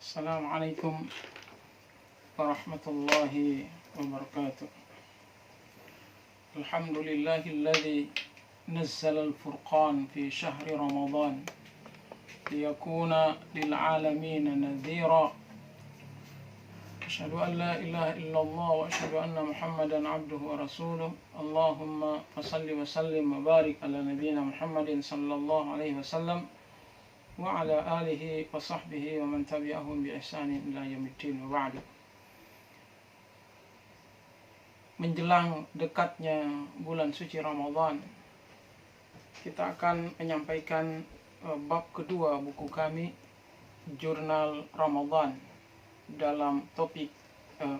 Assalamualaikum warahmatullahi wabarakatuh. Alhamdulillahilladzi nazzala al-furqan fi syahri Ramadan liyakuna lil'alamin nadhira. Asyhadu an la ilaha illallah wa asyhadu anna Muhammadan abduhu wa rasuluh. Allahumma shalli wa sallim wa barik ala nabiyyina Muhammadin sallallahu alaihi wasallam wa ala alihi wa sahbihi wa man tabi'ahum bi ihsanin ila yaumiddin wa ba'du. Menjelang dekatnya bulan suci Ramadan, kita akan menyampaikan bab kedua buku kami, Jurnal Ramadan, dalam topik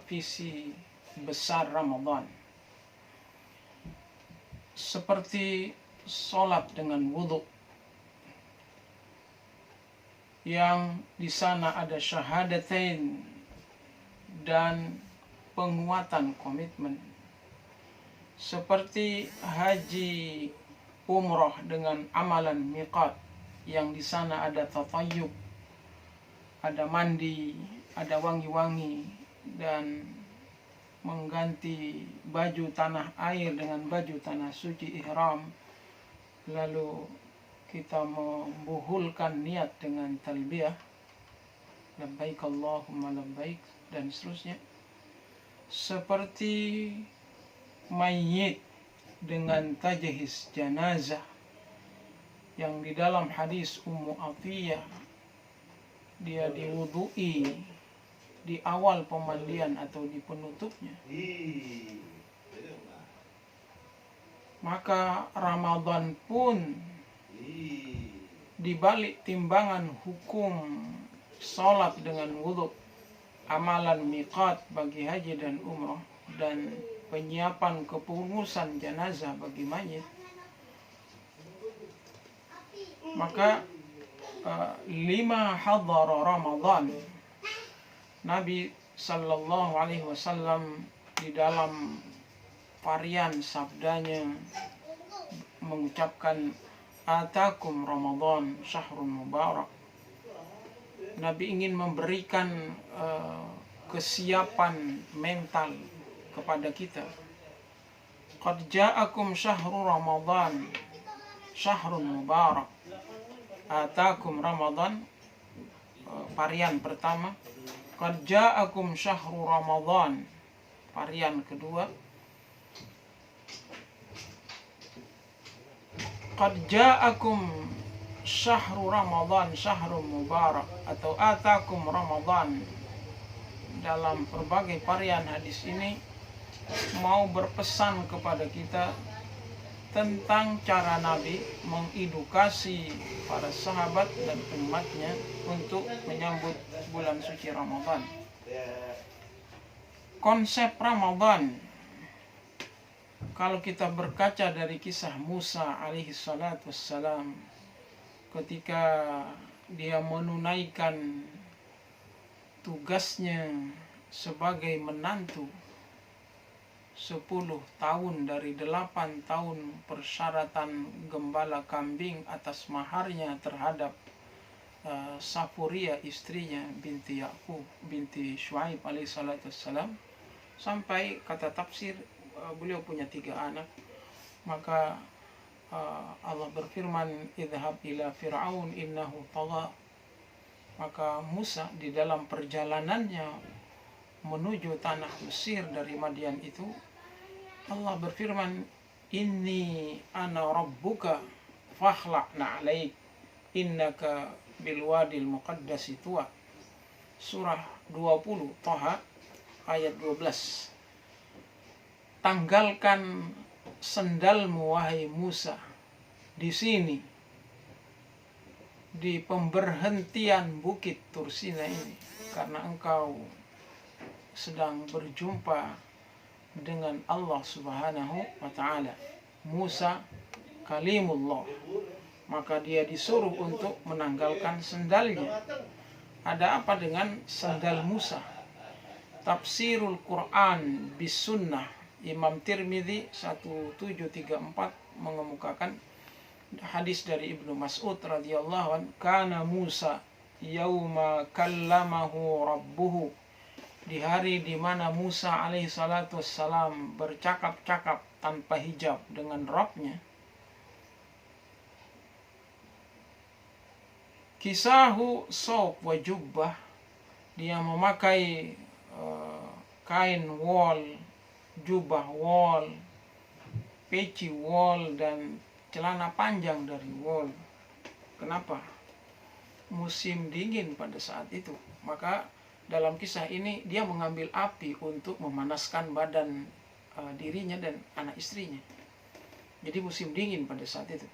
visi besar Ramadan. Seperti sholat dengan wudhu, yang di sana ada syahadatain dan penguatan komitmen. Seperti haji umroh dengan amalan miqat, yang di sana ada tatayyub, ada mandi, ada wangi-wangi, dan mengganti baju tanah air dengan baju tanah suci ihram. Lalu kita membuhulkan niat dengan talbiyah, labbaik Allahumma labbaik, dan seterusnya. Seperti mayit dengan tajhiz janazah, yang di dalam hadis Ummu Atiyah dia diwudui di awal pemandian atau di penutupnya. Maka Ramadan pun di balik timbangan hukum sholat dengan wudhu, amalan miqat bagi haji dan umrah, dan penyiapan kepengurusan jenazah bagi mayit, maka lima hadara Ramadan, Nabi sallallahu alaihi wasallam di dalam varian sabdanya mengucapkan Atakum Ramadan syahrun mubarak. Nabi ingin memberikan kesiapan mental kepada kita. Qad ja'akum syahru Ramadan syahrun mubarak. Atakum Ramadan, varian pertama. Qad ja'akum syahru Ramadan, varian kedua. Qad ja'akum syahru Ramadan syahrun mubarak, atau atakum Ramadan. Dalam berbagai varian hadis ini mau berpesan kepada kita tentang cara Nabi mengedukasi para sahabat dan umatnya untuk menyambut bulan suci Ramadan. Konsep Ramadan, kalau kita berkaca dari kisah Musa alaihi salatu wassalam, ketika dia menunaikan tugasnya sebagai menantu 10 tahun dari 8 tahun persyaratan gembala kambing atas maharnya terhadap Safuria, istrinya, binti Yaqub, binti Syuaib alaihi salatu wassalam, sampai kata tafsir beliau punya 3 anak. Maka Allah berfirman, idhab ila fir'aun innahu tagha. Maka Musa di dalam perjalanannya menuju tanah Mesir dari Madian itu, Allah berfirman, inni ana rabbuka fakhla'na 'alaik innaka bilwadil muqaddasi tuwa. Surah 20 Thaha ayat 12. Tanggalkan sendalmu wahai Musa di sini, di pemberhentian bukit Tursina ini, karena engkau sedang berjumpa dengan Allah Subhanahu wa ta'ala. Musa kalimullah, maka dia disuruh untuk menanggalkan sendalnya. Ada apa dengan sendal Musa? Tafsirul Quran bis Sunnah, Imam Tirmidzi 1734 mengemukakan hadis dari Ibnu Mas'ud radhiyallahu anhu, kana Musa yauma kallamahu rabbuhu, di hari di mana Musa alaihi salatu wassalam bercakap-cakap tanpa hijab dengan Rabbnya. Kisahu sawb wa jubbah, dia memakai kain wol, jubah wol, peci wol, dan celana panjang dari wol. Kenapa? Musim dingin pada saat itu. Maka dalam kisah ini dia mengambil api untuk memanaskan badan dirinya dan anak istrinya. Jadi musim dingin pada saat itu.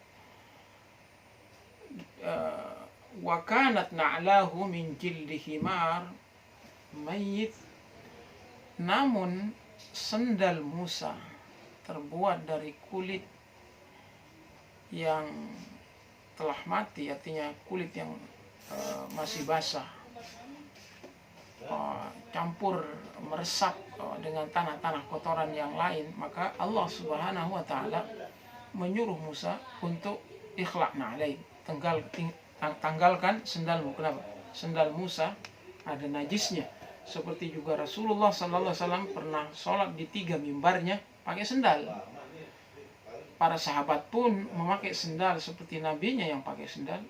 Wa kanat na'lahu min jildi himar mayyit, namun sendal Musa terbuat dari kulit yang telah mati, artinya kulit yang masih basah, campur meresap dengan tanah-tanah kotoran yang lain. Maka Allah Subhanahu wa Ta'ala menyuruh Musa untuk ikhla'na alaih, tanggalkan sendalmu. Kenapa? Sendal Musa ada najisnya. Seperti juga Rasulullah sallallahu alaihi wasallam pernah sholat di 3 mimbarnya pakai sendal. Para sahabat pun memakai sendal seperti nabinya yang pakai sendal.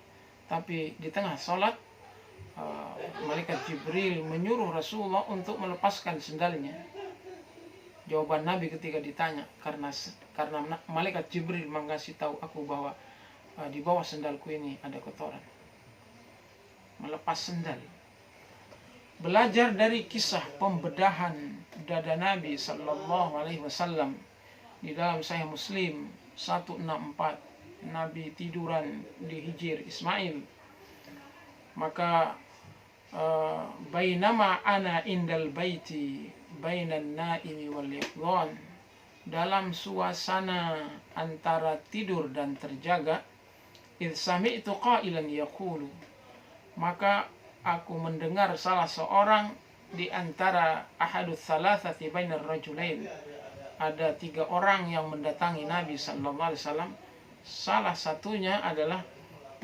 Tapi di tengah sholat, malaikat Jibril menyuruh Rasulullah untuk melepaskan sendalnya. Jawaban Nabi ketika ditanya, karena malaikat Jibril mengasih tahu aku bahwa di bawah sendalku ini ada kotoran. Melepas sendal. Belajar dari kisah pembedahan dada Nabi sallallahu alaihi wasallam di dalam Sahih Muslim 164, Nabi tiduran di hijir Ismail. Maka bainama ana indal baiti bainan naimi wal yaqdhan, dalam suasana antara tidur dan terjaga, idh sami'tu qailan yaqulu, maka aku mendengar salah seorang di antara ahadus thalathati bainar rajulain, ada 3 orang yang mendatangi Nabi sallallahu alaihi wasallam. Salah satunya adalah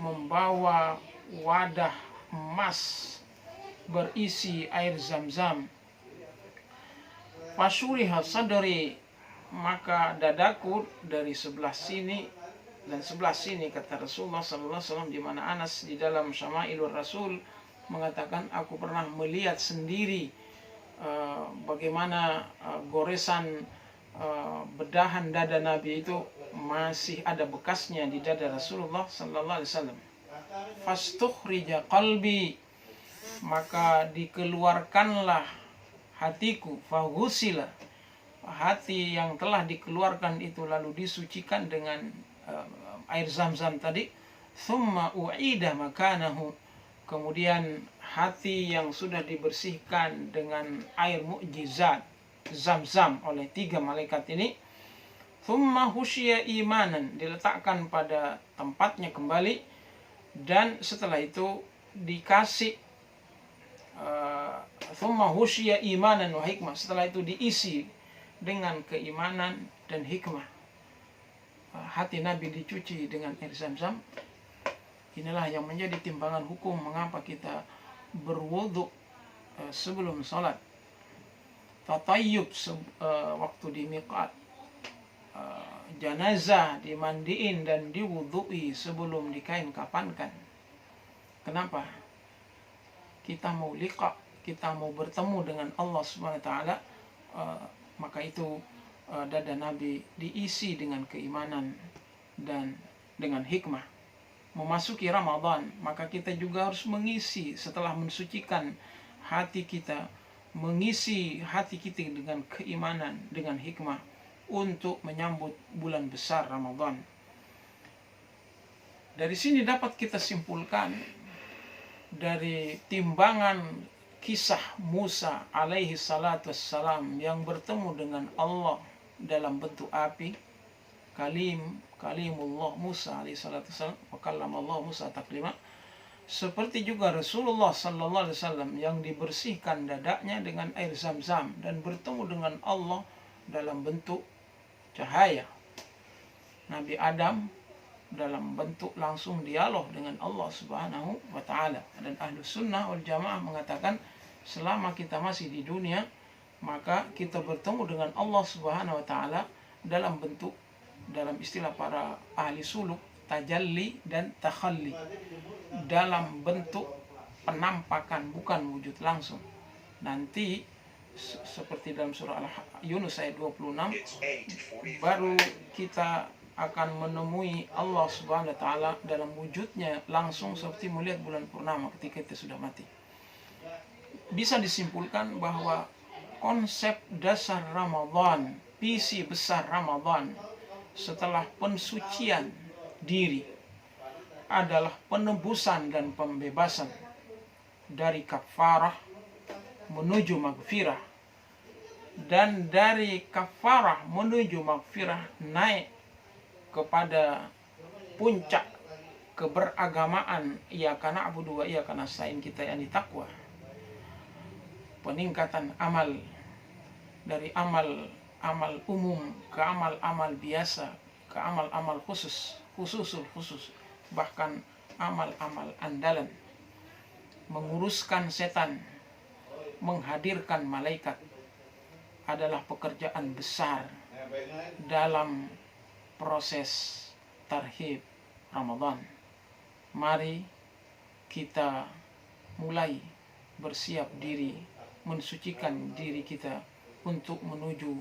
membawa wadah emas berisi air zam-zam. Fasyuriha sadri, maka dadaku dari sebelah sini dan sebelah sini, kata Rasulullah sallallahu alaihi wasallam, di mana Anas di dalam Syama'ilur Rasul mengatakan, aku pernah melihat sendiri bagaimana goresan bedahan dada Nabi itu masih ada bekasnya di dada Rasulullah sallallahu alaihi wasallam. Fastukhrija qalbi, maka dikeluarkanlah hatiku, faghusila, hati yang telah dikeluarkan itu lalu disucikan dengan air zam-zam tadi. Thumma u'ida makanahu, kemudian hati yang sudah dibersihkan dengan air mukjizat zam-zam oleh 3 malaikat ini, thumma husyiya imanan, diletakkan pada tempatnya kembali, dan setelah itu dikasih thumma husyiya imanan wa hikmah, setelah itu diisi dengan keimanan dan hikmah. Hati Nabi dicuci dengan air zam-zam. Inilah yang menjadi timbangan hukum mengapa kita berwudu sebelum sholat, tatayyub waktu di miqat, janazah dimandiin dan diwudui sebelum dikain kapankan. Kenapa? Kita mau liqa, kita mau bertemu dengan Allah Subhanahu wa Ta'ala, maka itu dada Nabi diisi dengan keimanan dan dengan hikmah. Memasuki Ramadan, maka kita juga harus mengisi, setelah mensucikan hati kita, mengisi hati kita dengan keimanan, dengan hikmah untuk menyambut bulan besar Ramadan. Dari sini dapat kita simpulkan dari timbangan kisah Musa alaihi salatu wassalam yang bertemu dengan Allah dalam bentuk api, kalimullah Musa alaihi salatu wassalam, wa kallamallahu Musa taklima. Seperti juga Rasulullah sallallahu alaihi wasallam yang dibersihkan dadanya dengan air zam-zam dan bertemu dengan Allah dalam bentuk cahaya. Nabi Adam dalam bentuk langsung dialog dengan Allah Subhanahu wa Ta'ala. Dan Ahlus Sunnah wal Jamaah mengatakan selama kita masih di dunia, maka kita bertemu dengan Allah Subhanahu wa Ta'ala dalam bentuk, dalam istilah para ahli suluk, tajalli dan takhalli, dalam bentuk penampakan, bukan wujud langsung. Nanti seperti dalam surah Yunus ayat 26, baru kita akan menemui Allah Subhanahu wa Ta'ala dalam wujudnya langsung seperti melihat bulan purnama ketika kita sudah mati. Bisa disimpulkan bahwa konsep dasar Ramadan, visi besar Ramadan setelah pensucian diri adalah penebusan dan pembebasan dari kafarah menuju magfirah, dan dari kafarah menuju magfirah naik kepada puncak keberagamaan iyyaka na'budu wa iyyaka nasta'in kita, yang takwa. Peningkatan amal dari amal umum ke amal biasa, ke amal khusus, bahkan amal andalan. Menguruskan setan, menghadirkan malaikat adalah pekerjaan besar dalam proses tarhib Ramadan. Mari kita mulai bersiap diri, mensucikan diri kita untuk menuju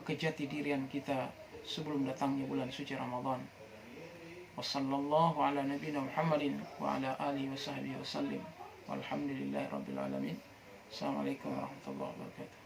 kejati dirian kita sebelum datangnya bulan suci Ramadan. Wassallallahu ala nabiyina Muhammadin wa ala alihi wa sahbihi wasallim. Walhamdulillahi rabbil alamin. Assalamualaikum warahmatullahi wabarakatuh.